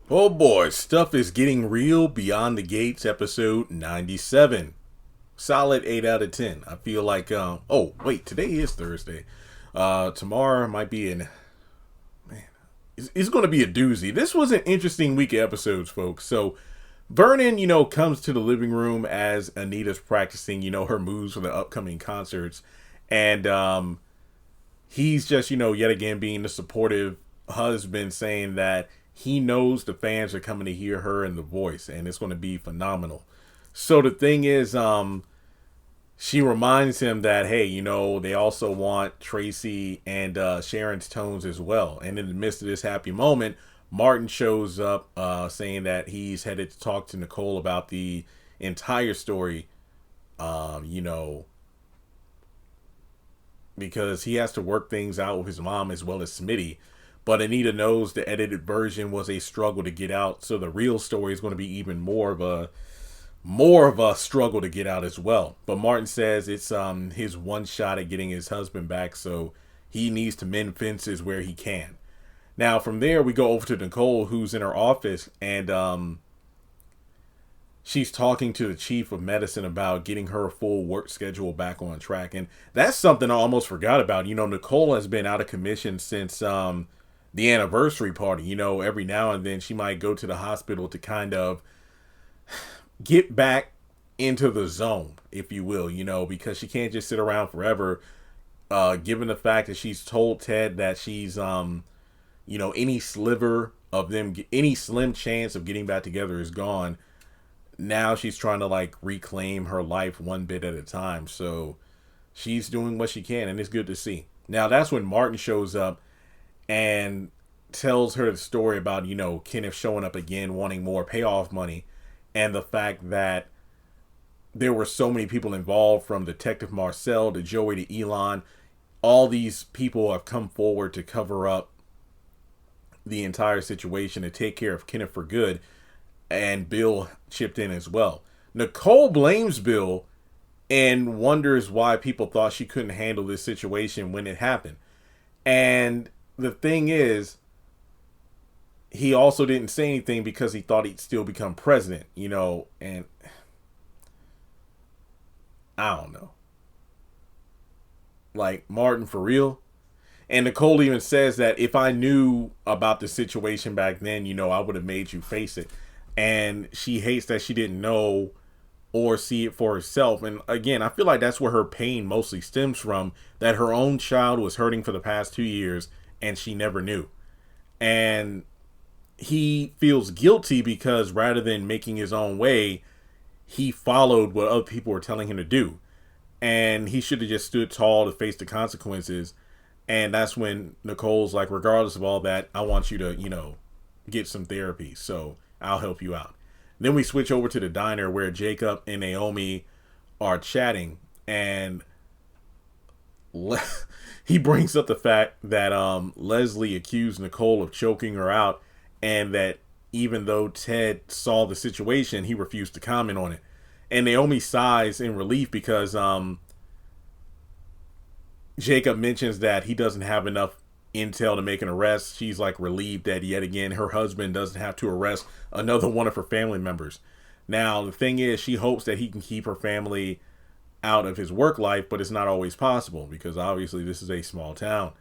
Oh boy, stuff is getting real. Beyond the Gates, episode 97. Solid 8 out of 10. I feel like, oh, wait, today is Thursday. Tomorrow might be it's going to be a doozy. This was an interesting week of episodes, folks. So, Vernon, comes to the living room as Anita's practicing, her moves for the upcoming concerts. And, he's just, yet again being the supportive husband, saying that he knows the fans are coming to hear her and the voice, and it's going to be phenomenal. So the thing is, she reminds him that, hey, they also want Tracy and Sharon's tones as well. And in the midst of this happy moment, Martin shows up saying that he's headed to talk to Nicole about the entire story, you know, because he has to work things out with his mom as well as Smitty. But Anita knows the edited version was a struggle to get out, so the real story is going to be even more of a struggle to get out as well. But Martin says it's his one shot at getting his husband back, so he needs to mend fences where he can. Now from there we go over to Nicole, who's in her office, and she's talking to the chief of medicine about getting her full work schedule back on track. And that's something I almost forgot about. Nicole has been out of commission since the anniversary party. Every now and then she might go to the hospital to kind of get back into the zone, if you will, because she can't just sit around forever. Given the fact that she's told Ted that she's, any sliver of them, any slim chance of getting back together is gone. Now she's trying to reclaim her life one bit at a time. So she's doing what she can, and it's good to see. Now that's when Martin shows up and tells her the story about, Kenneth showing up again, wanting more payoff money, and the fact that there were so many people involved, from Detective Marcel to Joey to Elon. All these people have come forward to cover up the entire situation and take care of Kenneth for good. And Bill chipped in as well. Nicole blames Bill and wonders why people thought she couldn't handle this situation when it happened. And the thing is, he also didn't say anything because he thought he'd still become president, and I don't know. Martin, for real? And Nicole even says that if I knew about the situation back then, I would have made you face it. And she hates that she didn't know or see it for herself. And again, I feel like that's where her pain mostly stems from, that her own child was hurting for the past 2 years and she never knew. And he feels guilty because rather than making his own way, he followed what other people were telling him to do. And he should have just stood tall to face the consequences. And that's when Nicole's like, regardless of all that, I want you to, get some therapy. So I'll help you out. Then we switch over to the diner where Jacob and Naomi are chatting, and he brings up the fact that Leslie accused Nicole of choking her out, and that even though Ted saw the situation, he refused to comment on it. And Naomi sighs in relief because Jacob mentions that he doesn't have enough intel to make an arrest. She's relieved that yet again her husband doesn't have to arrest another one of her family members. Now the thing is, she hopes that he can keep her family out of his work life, but it's not always possible because obviously this is a small town.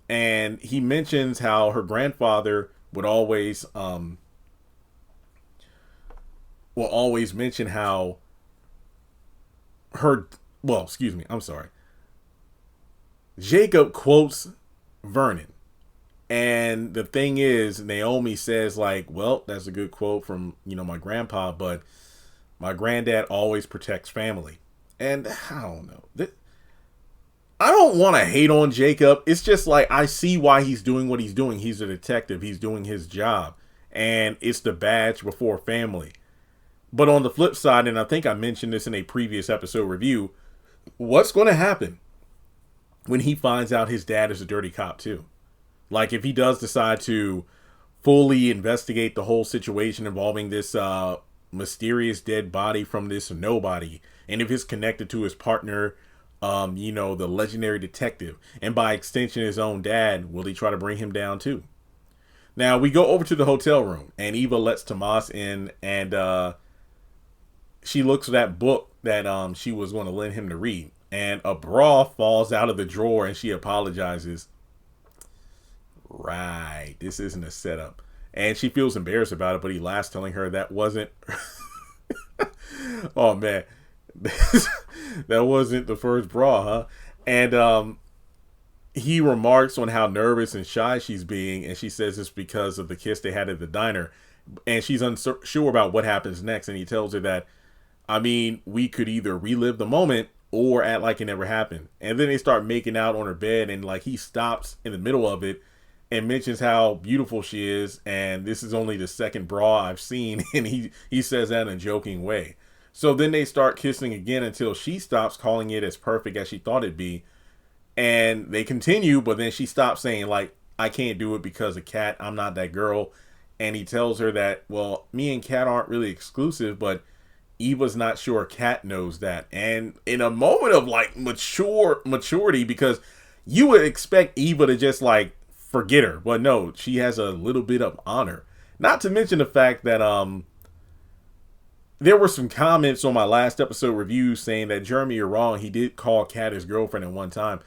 And he mentions how her grandfather would always mention how Jacob quotes Vernon. And the thing is, Naomi says well, that's a good quote from, my grandpa, but my granddad always protects family. And I don't know. I don't want to hate on Jacob. It's just I see why he's doing what he's doing. He's a detective. He's doing his job. And it's the badge before family. But on the flip side, and I think I mentioned this in a previous episode review, what's going to happen when he finds out his dad is a dirty cop too? If he does decide to fully investigate the whole situation involving this mysterious dead body from this nobody, and if it's connected to his partner, the legendary detective, and by extension his own dad, will he try to bring him down too? Now we go over to the hotel room, and Eva lets Tomas in, and she looks at that book that she was going to lend him to read, and a bra falls out of the drawer, and she apologizes. Right, this isn't a setup, and she feels embarrassed about it, but he laughs, telling her that wasn't. Oh man, that wasn't the first bra, huh? And he remarks on how nervous and shy she's being, and she says it's because of the kiss they had at the diner, and she's unsure about what happens next. And he tells her that, I mean, we could either relive the moment or act like it never happened. And then they start making out on her bed, and like he stops in the middle of it and mentions how beautiful she is, and this is only the second bra I've seen, and he says that in a joking way. So then they start kissing again until she stops calling it as perfect as she thought it'd be. And they continue, but then she stops saying, like, I can't do it because of Kat. I'm not that girl. And he tells her that, well, me and Kat aren't really exclusive, but Eva's not sure Kat knows that. And in a moment of like maturity, because you would expect Eva to just like forget her, but no, she has a little bit of honor. Not to mention the fact that there were some comments on my last episode review saying that Jeremy, you're wrong. He did call Kat his girlfriend at one time.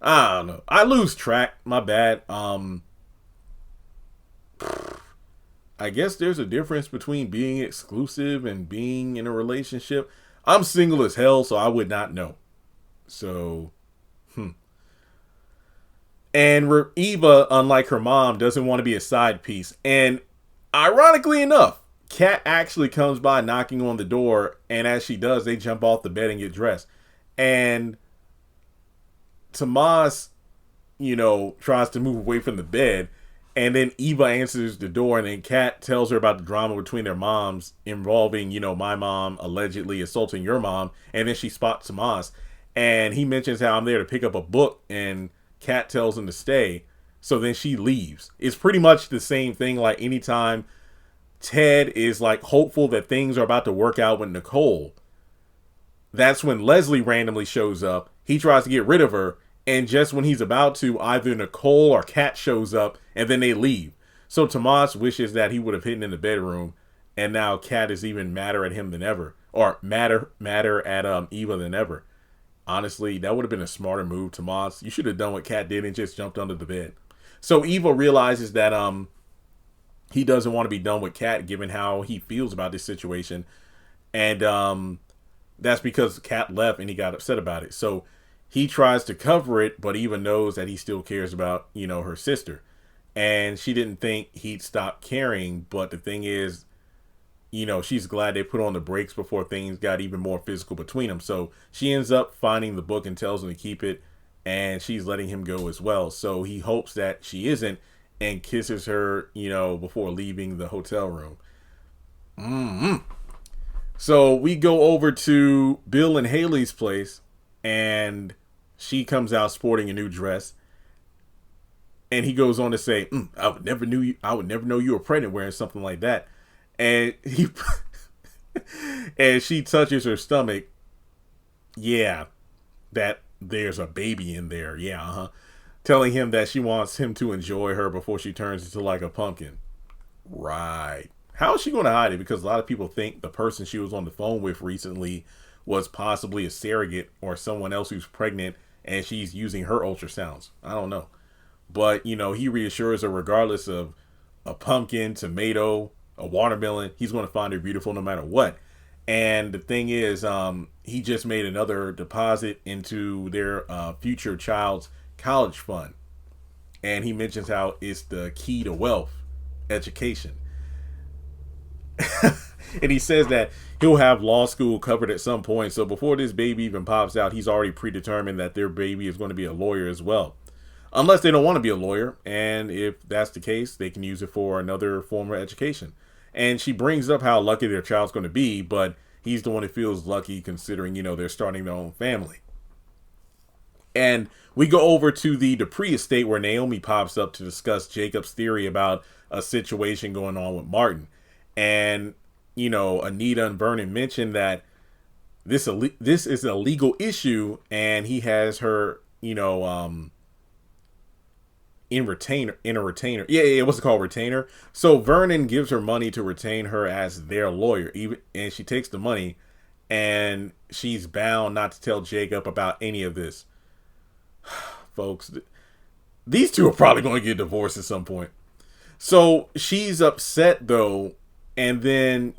I don't know. I lose track. My bad. I guess there's a difference between being exclusive and being in a relationship. I'm single as hell, so I would not know. So, And Eva, unlike her mom, doesn't want to be a side piece. And ironically enough, Kat actually comes by knocking on the door, and as she does, they jump off the bed and get dressed. And Tomas, tries to move away from the bed, and then Eva answers the door, and then Kat tells her about the drama between their moms involving, my mom allegedly assaulting your mom, and then she spots Tomas, and he mentions how I'm there to pick up a book, and Kat tells him to stay, so then she leaves. It's pretty much the same thing, like anytime Ted is like hopeful that things are about to work out with Nicole, that's when Leslie randomly shows up. He tries to get rid of her, and just when he's about to, either Nicole or Kat shows up, and then they leave. So Tomas wishes that he would have hidden in the bedroom, and now Kat is even madder at him than ever, or madder at Eva than ever. Honestly, that would have been a smarter move, Tomas. You should have done what Kat did and just jumped under the bed. So Eva realizes that he doesn't want to be done with Kat, given how he feels about this situation, and that's because Kat left and he got upset about it. So he tries to cover it, but Eva knows that he still cares about, her sister. And she didn't think he'd stop caring, but the thing is, she's glad they put on the brakes before things got even more physical between them. So she ends up finding the book and tells him to keep it, and she's letting him go as well. So he hopes that she isn't, and kisses her, before leaving the hotel room. So we go over to Bill and Haley's place, and she comes out sporting a new dress, and he goes on to say, I would never know you were pregnant wearing something like that. And and she touches her stomach. Yeah, that there's a baby in there. Yeah, telling him that she wants him to enjoy her before she turns into like a pumpkin. Right. How is she going to hide it? Because a lot of people think the person she was on the phone with recently was possibly a surrogate or someone else who's pregnant, and she's using her ultrasounds. I don't know. But, he reassures her regardless of a pumpkin, tomato, a watermelon, he's going to find her beautiful no matter what. And the thing is, he just made another deposit into their future child's college fund. And he mentions how it's the key to wealth, education. And he says that he'll have law school covered at some point. So before this baby even pops out, he's already predetermined that their baby is going to be a lawyer as well. Unless they don't want to be a lawyer. And if that's the case, they can use it for another form of education. And she brings up how lucky their child's going to be, but he's the one who feels lucky considering, they're starting their own family. And we go over to the Dupree estate where Naomi pops up to discuss Jacob's theory about a situation going on with Martin. And, Anita and Vernon mentioned that this is a legal issue, and he has her, in a retainer. Yeah, what's it called? Retainer. So Vernon gives her money to retain her as their lawyer, and she takes the money, and she's bound not to tell Jacob about any of this. Folks, these two are probably going to get divorced at some point. So she's upset though, and then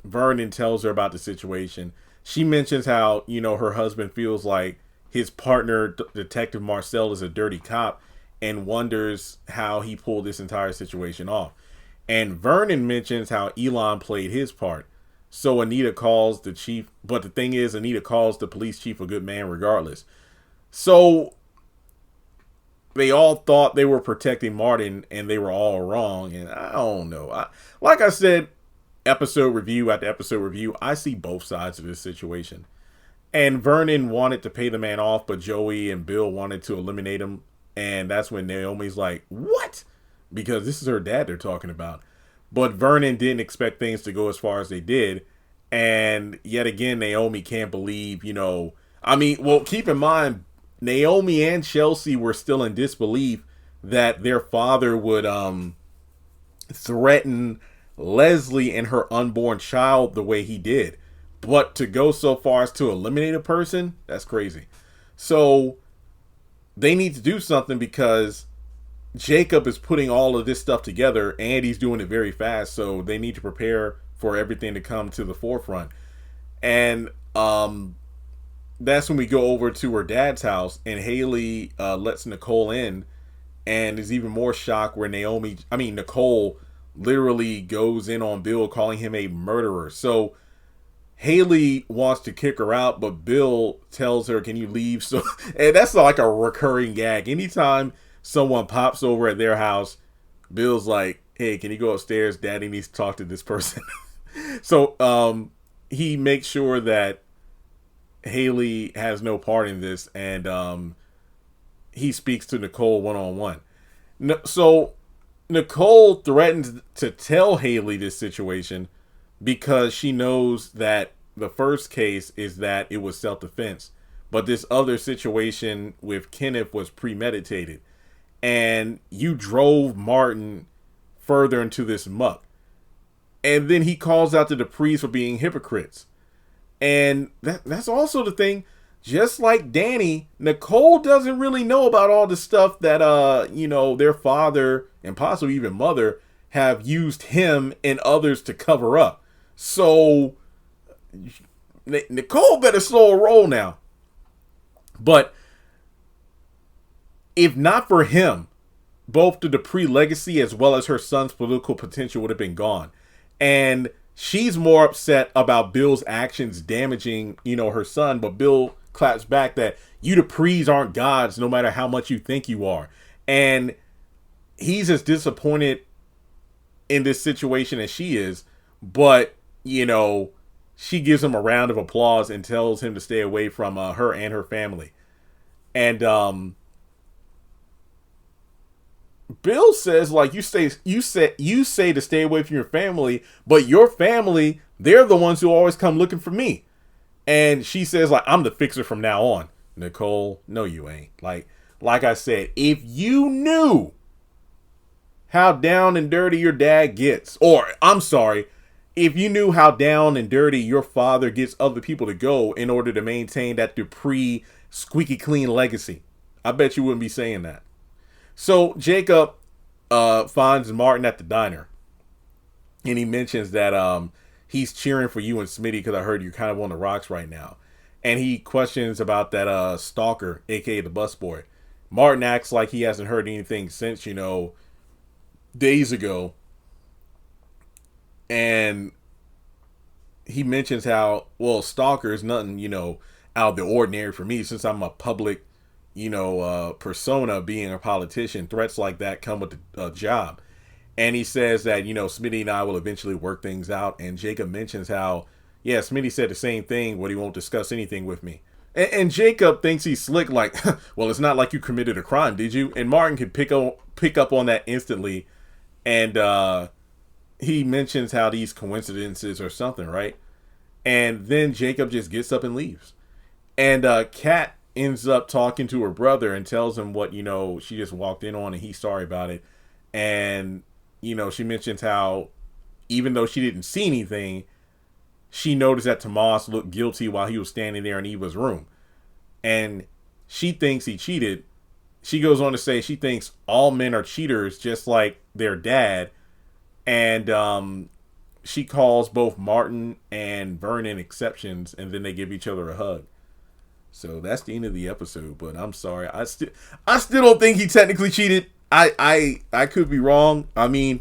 Vernon tells her about the situation. She mentions how her husband feels like his partner, Detective Marcel, is a dirty cop, and wonders how he pulled this entire situation off. And Vernon mentions how Elon played his part. So Anita calls the chief, but the thing is, Anita calls the police chief a good man regardless. So they all thought they were protecting Martin, and they were all wrong. And I don't know. Like I said, episode review after episode review, I see both sides of this situation. And Vernon wanted to pay the man off, but Joey and Bill wanted to eliminate him. And that's when Naomi's like, what? Because this is her dad they're talking about. But Vernon didn't expect things to go as far as they did. And yet again, Naomi can't believe, keep in mind, Naomi and Chelsea were still in disbelief that their father would threaten Leslie and her unborn child the way he did. But to go so far as to eliminate a person, that's crazy. So they need to do something because Jacob is putting all of this stuff together and he's doing it very fast. So they need to prepare for everything to come to the forefront. And that's when we go over to her dad's house, and Haley lets Nicole in and is even more shocked where Nicole literally goes in on Bill, calling him a murderer. So Haley wants to kick her out, but Bill tells her, can you leave? So, and that's like a recurring gag. Anytime someone pops over at their house, Bill's like, hey, can you go upstairs? Daddy needs to talk to this person. So he makes sure that Haley has no part in this, and he speaks to Nicole one-on-one. So Nicole threatens to tell Haley this situation because she knows that the first case is that it was self-defense, but this other situation with Kenneth was premeditated, and you drove Martin further into this muck. And then he calls out to the Duprees for being hypocrites. And that's also the thing. Just like Danny, Nicole doesn't really know about all the stuff that, their father and possibly even mother have used him and others to cover up. So Nicole better slow a roll now. But if not for him, both the Dupree legacy as well as her son's political potential would have been gone. And she's more upset about Bill's actions damaging, her son. But Bill claps back that you Duprees aren't gods no matter how much you think you are. And he's as disappointed in this situation as she is. But, she gives him a round of applause and tells him to stay away from her and her family. And Bill says, like, you say to stay away from your family, but your family, they're the ones who always come looking for me. And she says, like, I'm the fixer from now on. Nicole, no, you ain't. Like I said, if you knew how down and dirty your dad gets, or I'm sorry, if you knew how down and dirty your father gets other people to go in order to maintain that Dupree squeaky clean legacy, I bet you wouldn't be saying that. So Jacob finds Martin at the diner, and he mentions that he's cheering for you and Smitty because I heard you're kind of on the rocks right now. And he questions about that stalker, aka the busboy. Martin acts like he hasn't heard anything since, days ago. And he mentions how, well, stalker is nothing, out of the ordinary for me since I'm a public persona, being a politician. Threats like that come with the job. And he says that, Smitty and I will eventually work things out. And Jacob mentions how, yeah, Smitty said the same thing, but he won't discuss anything with me. And Jacob thinks he's slick, like, well, it's not like you committed a crime, did you? And Martin could pick up on that instantly. And he mentions how these coincidences or something, right? And then Jacob just gets up and leaves. And Kat ends up talking to her brother and tells him what, she just walked in on, and he's sorry about it. And, she mentions how even though she didn't see anything, she noticed that Tomas looked guilty while he was standing there in Eva's room. And she thinks he cheated. She goes on to say she thinks all men are cheaters, just like their dad. And she calls both Martin and Vernon exceptions, and then they give each other a hug. So that's the end of the episode. But I'm sorry, I still don't think he technically cheated. I could be wrong. I mean,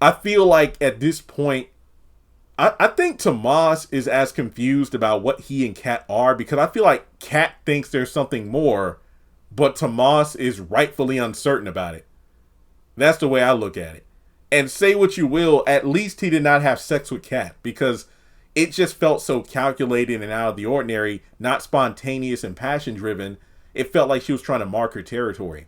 I feel like at this point, I think Tomas is as confused about what he and Kat are, because I feel like Kat thinks there's something more, but Tomas is rightfully uncertain about it. That's the way I look at it. And say what you will, at least he did not have sex with Kat, because it just felt so calculated and out of the ordinary, not spontaneous and passion driven. It felt like she was trying to mark her territory.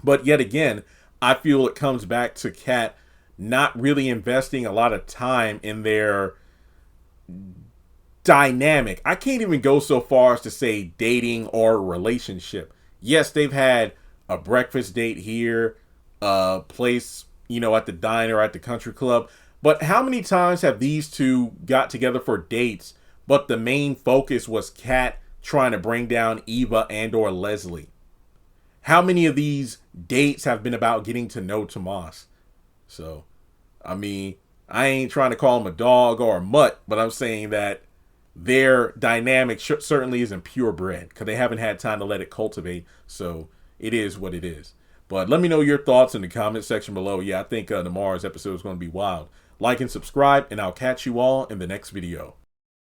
But yet again, I feel it comes back to Kat not really investing a lot of time in their dynamic. I can't even go so far as to say dating or relationship. Yes, they've had a breakfast date here, a place, at the diner, at the country club. But how many times have these two got together for dates, but the main focus was Kat trying to bring down Eva and or Leslie? How many of these dates have been about getting to know Tomas? So, I mean, I ain't trying to call him a dog or a mutt, but I'm saying that their dynamic certainly isn't purebred, because they haven't had time to let it cultivate. So it is what it is. But let me know your thoughts in the comment section below. Yeah, I think tomorrow's episode is going to be wild. Like and subscribe, and I'll catch you all in the next video.